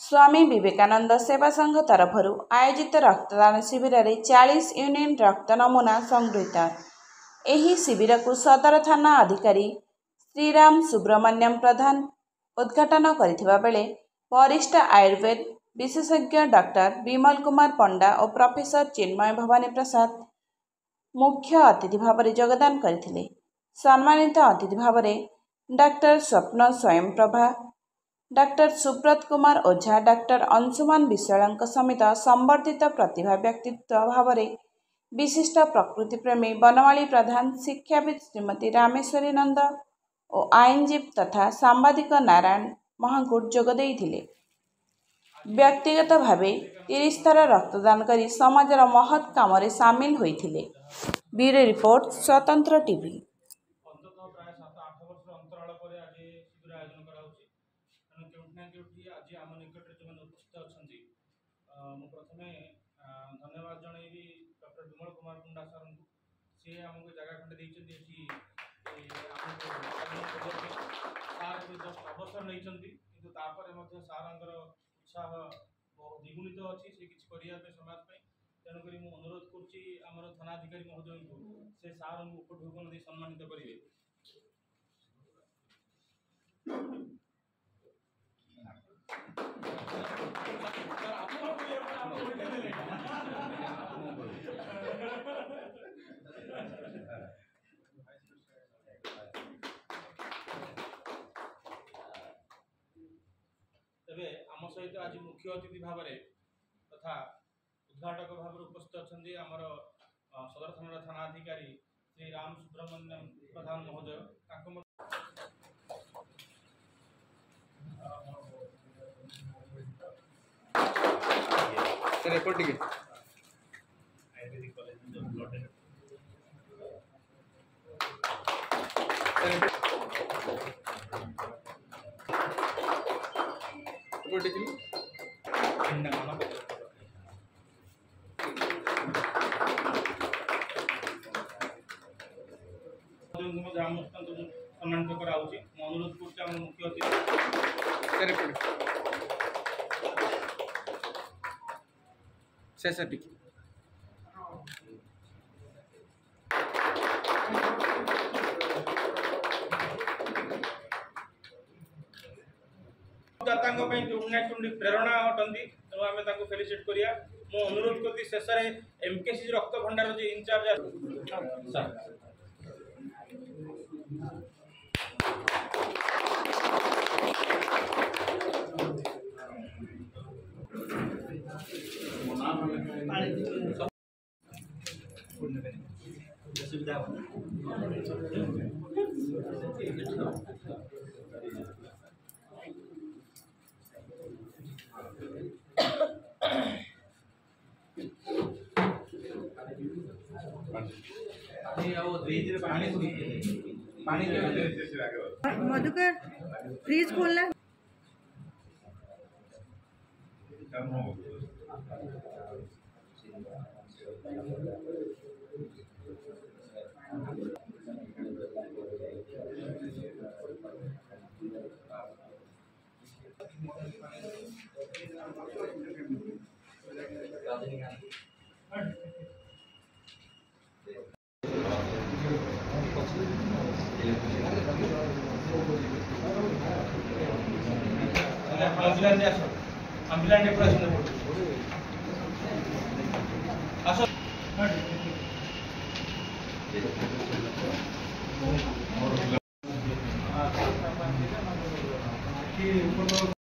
स्वामी विवेकानंद सेवा संघ तरफ आयोजित रक्तदान शिविर में 40 यूनिट रक्त नमूना संगृहीत। एही शिविर को सदर थाना अधिकारी श्रीराम सुब्रमण्यम प्रधान उद्घाटन करथिबा बेले वरिष्ठ आयुर्वेद विशेषज्ञ डॉक्टर विमल कुमार पंडा और प्रोफेसर चिन्मय भवानी प्रसाद मुख्य अतिथि भाव में योगदान करथिले। सम्मानित अतिथि भाव में डॉक्टर स्वप्न स्वयंप्रभा, डॉक्टर सुब्रत कुमार ओझा, डॉक्टर अंशुमान विश्वाल समेत संवर्धित प्रतिभा व्यक्तित्व भाव में विशिष्ट प्रकृति प्रेमी बनमाली प्रधान, शिक्षाविद श्रीमती रामेश्वरी नंद और आईनजीवी तथा सांबादिक नारायण महाकुट जोग देइथिले। व्यक्तिगत भावे 30 थर रक्तदान करी समाजर महत् काम सामिल होइथिले। ब्यूरो रिपोर्ट स्वतंत्र टीवी। धन्यवाद जनइबी डॉक्टर विमल कुमार पंडा सर को सी आमको जगह खंडे देइछन्ती एठी सार भी जस्ट अवसर नहीं किंतु तापर मध्य सारंकर उत्साह द्विगुणित अच्छी से किसी करिया पे समाज पे तेणुक मुझे अनुरोध करुच्ची आमर थानाधिकारी महोदय को से सार उपढौकन दे सम्मानित करेंगे। तेरे आम सहित आज मुख्य अतिथि भाव तथा उद्घाटक भाव उपस्थित अच्छा आमर सदर थाना थानाधिकारी श्री राम सुब्रमण्यम प्रधान महोदय आयुर्वेदिक कॉलेज सम्मानित कराऊँगी अनुरोध कर मुख्य अतिथि शेष टी प्रेरणा अटंती तेणु आम फेलिसिट करिया मु अनुरोध करती शेष एमकेसी रक्त भंडार जो इनचार्ज सुविधा मधुकर फ्रीज खोलना। एम्बुलेंस